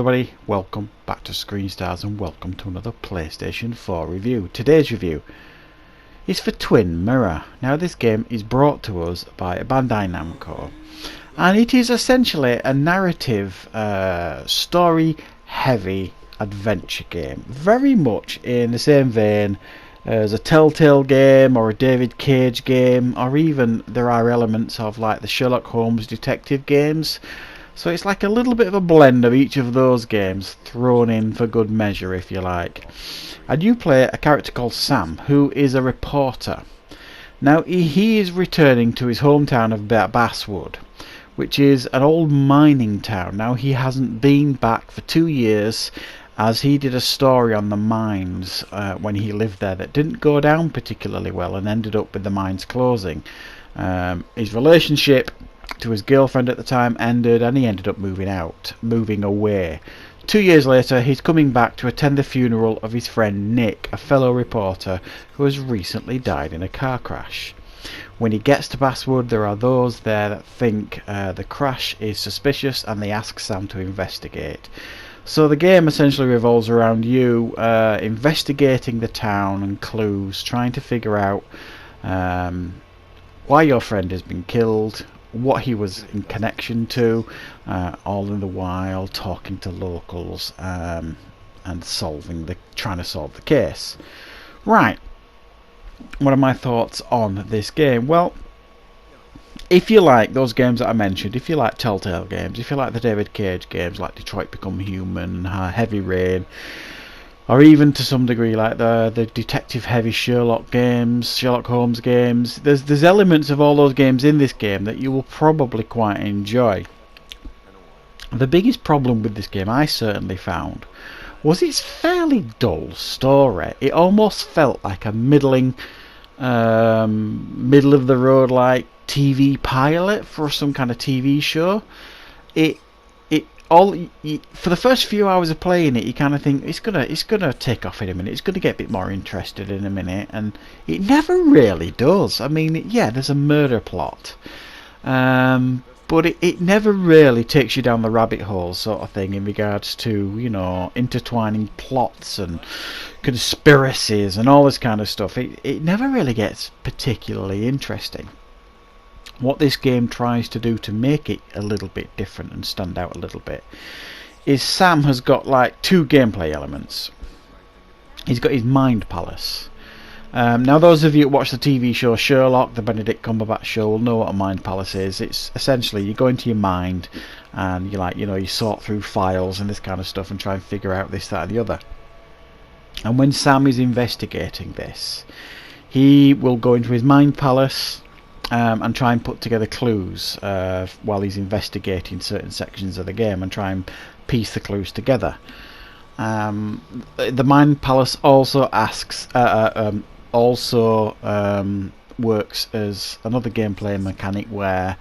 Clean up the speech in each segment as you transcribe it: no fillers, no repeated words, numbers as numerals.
everybody, welcome back to Screen Stars and welcome to another PlayStation 4 review. Today's review is for Twin Mirror. Now this game is brought to us by Bandai Namco and it is essentially a narrative, story heavy adventure game. Very much in the same vein as a Telltale game or a David Cage game, or even there are elements of like the Sherlock Holmes detective games. So it's like a little bit of a blend of each of those games thrown in for good measure, if you like. And you play a character called Sam, who is a reporter. Now he is returning to his hometown of Basswood, which is an old mining town. Now he hasn't been back for 2 years, as he did a story on the mines when he lived there that didn't go down particularly well and ended up with the mines closing. His relationship to his girlfriend at the time ended and he ended up moving away. 2 years later he's coming back to attend the funeral of his friend Nick, a fellow reporter who has recently died in a car crash. When he gets to Basswood, there are those there that think the crash is suspicious and they ask Sam to investigate. So the game essentially revolves around you investigating the town and clues, trying to figure out why your friend has been killed, what he was in connection to, all in the while talking to locals and trying to solve the case. Right, what are my thoughts on this game? Well, if you like those games that I mentioned, if you like Telltale games, if you like the David Cage games like Detroit Become Human, Heavy Rain, or even to some degree like the detective heavy Sherlock Holmes games, there's elements of all those games in this game that you will probably quite enjoy. The biggest problem with this game, I certainly found, was its fairly dull story. It almost felt like a middling, middle of the road like TV pilot for some kind of TV show. For the first few hours of playing it, you kind of think it's gonna take off in a minute. It's gonna get a bit more interested in a minute, and it never really does. I mean, yeah, there's a murder plot, but it never really takes you down the rabbit hole sort of thing in regards to, you know, intertwining plots and conspiracies and all this kind of stuff. It never really gets particularly interesting. What this game tries to do to make it a little bit different and stand out a little bit is Sam has got like two gameplay elements. He's got his mind palace. Now those of you who watch the TV show Sherlock, the Benedict Cumberbatch show, will know what a mind palace is. It's essentially you go into your mind and you sort through files and this kind of stuff and try and figure out this, that and the other. And when Sam is investigating this, he will go into his mind palace and try and put together clues while he's investigating certain sections of the game and try and piece the clues together. The Mind Palace also works as another gameplay mechanic where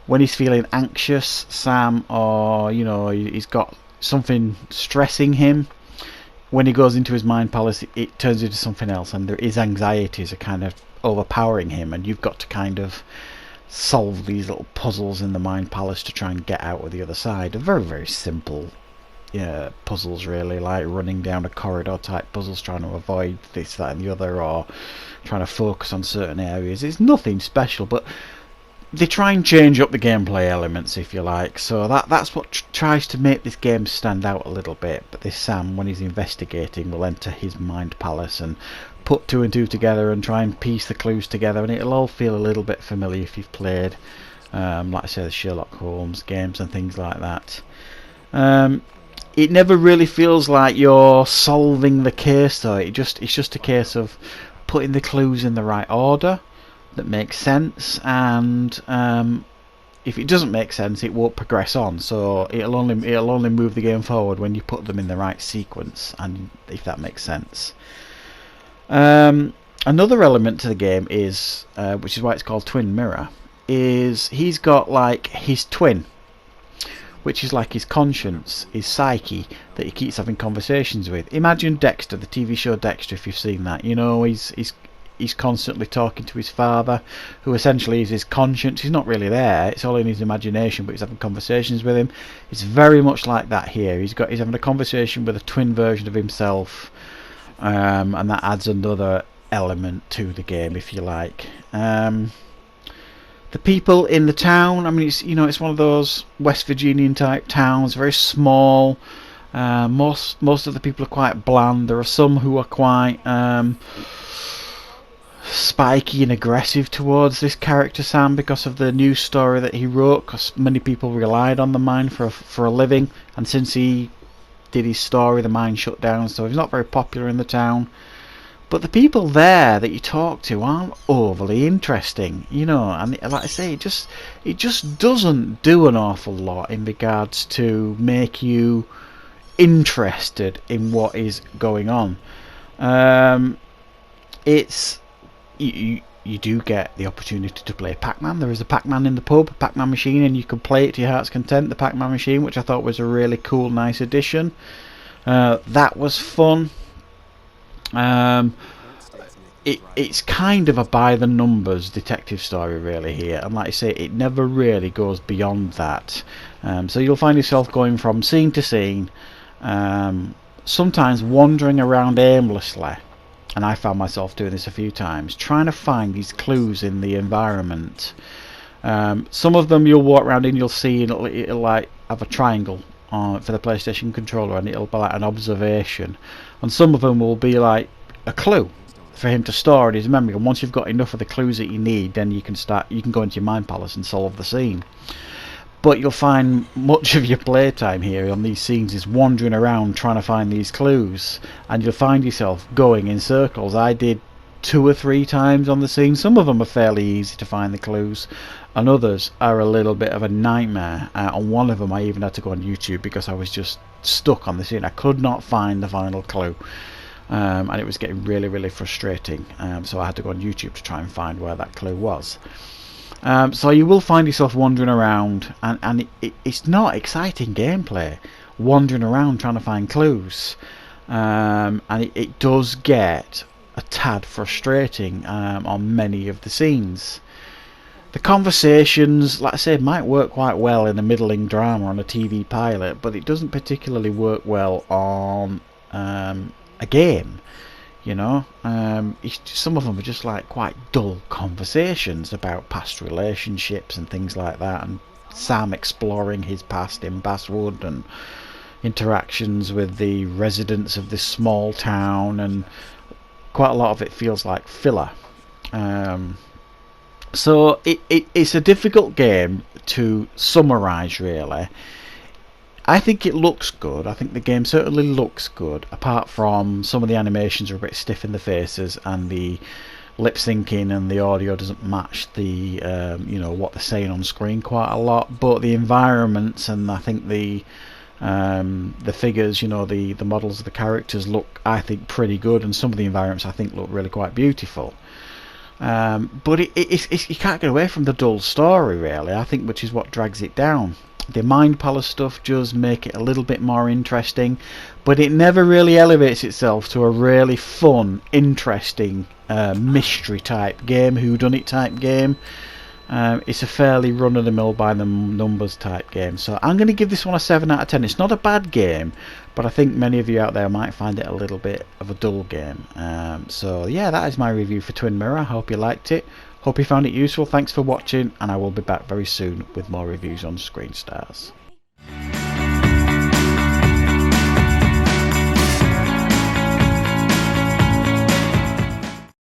when he's feeling anxious, Sam, or he's got something stressing him, when he goes into his Mind Palace it turns into something else, and his anxieties are kind of overpowering him, and you've got to kind of solve these little puzzles in the Mind Palace to try and get out of the other side. Very, very simple puzzles really, like running down a corridor type puzzles, trying to avoid this, that and the other, or trying to focus on certain areas. It's nothing special, but they try and change up the gameplay elements, if you like, so that's what tries to make this game stand out a little bit. But this Sam, when he's investigating, will enter his Mind Palace and put two and two together and try and piece the clues together, and it'll all feel a little bit familiar if you've played like I say, the Sherlock Holmes games and things like that. It never really feels like you're solving the case though. It's just a case of putting the clues in the right order that makes sense, and if it doesn't make sense it won't progress on, so it'll only move the game forward when you put them in the right sequence, and if that makes sense. Another element to the game is, which is why it's called Twin Mirror, is he's got like his twin, which is like his conscience, his psyche, that he keeps having conversations with. Imagine Dexter, the TV show Dexter, if you've seen that. He's he's constantly talking to his father, who essentially is his conscience. He's not really there, it's all in his imagination, but he's having conversations with him. It's very much like that here. He's having a conversation with a twin version of himself, and that adds another element to the game, if you like. The people in the town, I mean, it's one of those West Virginian type towns, very small. Most of the people are quite bland. There are some who are quite spiky and aggressive towards this character Sam because of the news story that he wrote, because many people relied on the mine for a living, and since he did his story, the mine shut down, so he's not very popular in the town. But the people there that you talk to aren't overly interesting, and like I say, it just doesn't do an awful lot in regards to make you interested in what is going on. You do get the opportunity to play Pac-Man. There is a Pac-Man in the pub, Pac-Man machine, and you can play it to your heart's content, the Pac-Man machine, which I thought was a really cool, nice addition. That was fun. It's kind of a by the numbers detective story really here, and like I say, it never really goes beyond that. So you'll find yourself going from scene to scene, sometimes wandering around aimlessly, and I found myself doing this a few times, trying to find these clues in the environment. Some of them you'll walk around and you'll see it'll like have a triangle for the PlayStation controller, and it'll be like an observation, and some of them will be like a clue for him to store in his memory, and once you've got enough of the clues that you need, then you can go into your mind palace and solve the scene. But you'll find much of your playtime here on these scenes is wandering around trying to find these clues, and you'll find yourself going in circles. I did 2 or 3 times on the scene. Some of them are fairly easy to find the clues, and others are a little bit of a nightmare. On one of them I even had to go on YouTube because I was just stuck on the scene. I could not find the final clue, and it was getting really, really frustrating. So I had to go on YouTube to try and find where that clue was. So you will find yourself wandering around, and it's not exciting gameplay wandering around trying to find clues, and it does get a tad frustrating on many of the scenes. The conversations, like I said, might work quite well in a middling drama on a TV pilot, but it doesn't particularly work well on a game. Some of them are just like quite dull conversations about past relationships and things like that, and Sam exploring his past in Basswood and interactions with the residents of this small town, and quite a lot of it feels like filler. So it's a difficult game to summarise really. I think it looks good. I think the game certainly looks good, apart from some of the animations are a bit stiff in the faces, and the lip syncing and the audio doesn't match the what they're saying on screen quite a lot. But the environments, and I think the figures, the models of the characters look, I think, pretty good, and some of the environments I think look really quite beautiful. But you can't get away from the dull story really, I think, which is what drags it down. The Mind Palace stuff does make it a little bit more interesting, but it never really elevates itself to a really fun, interesting mystery type game, whodunit type game. It's a fairly run-of-the-mill by the numbers type game. So I'm going to give this one a 7 out of 10. It's not a bad game, but I think many of you out there might find it a little bit of a dull game. So yeah, that is my review for Twin Mirror. I hope you liked it. Hope you found it useful. Thanks for watching, and I will be back very soon with more reviews on Screen Stars.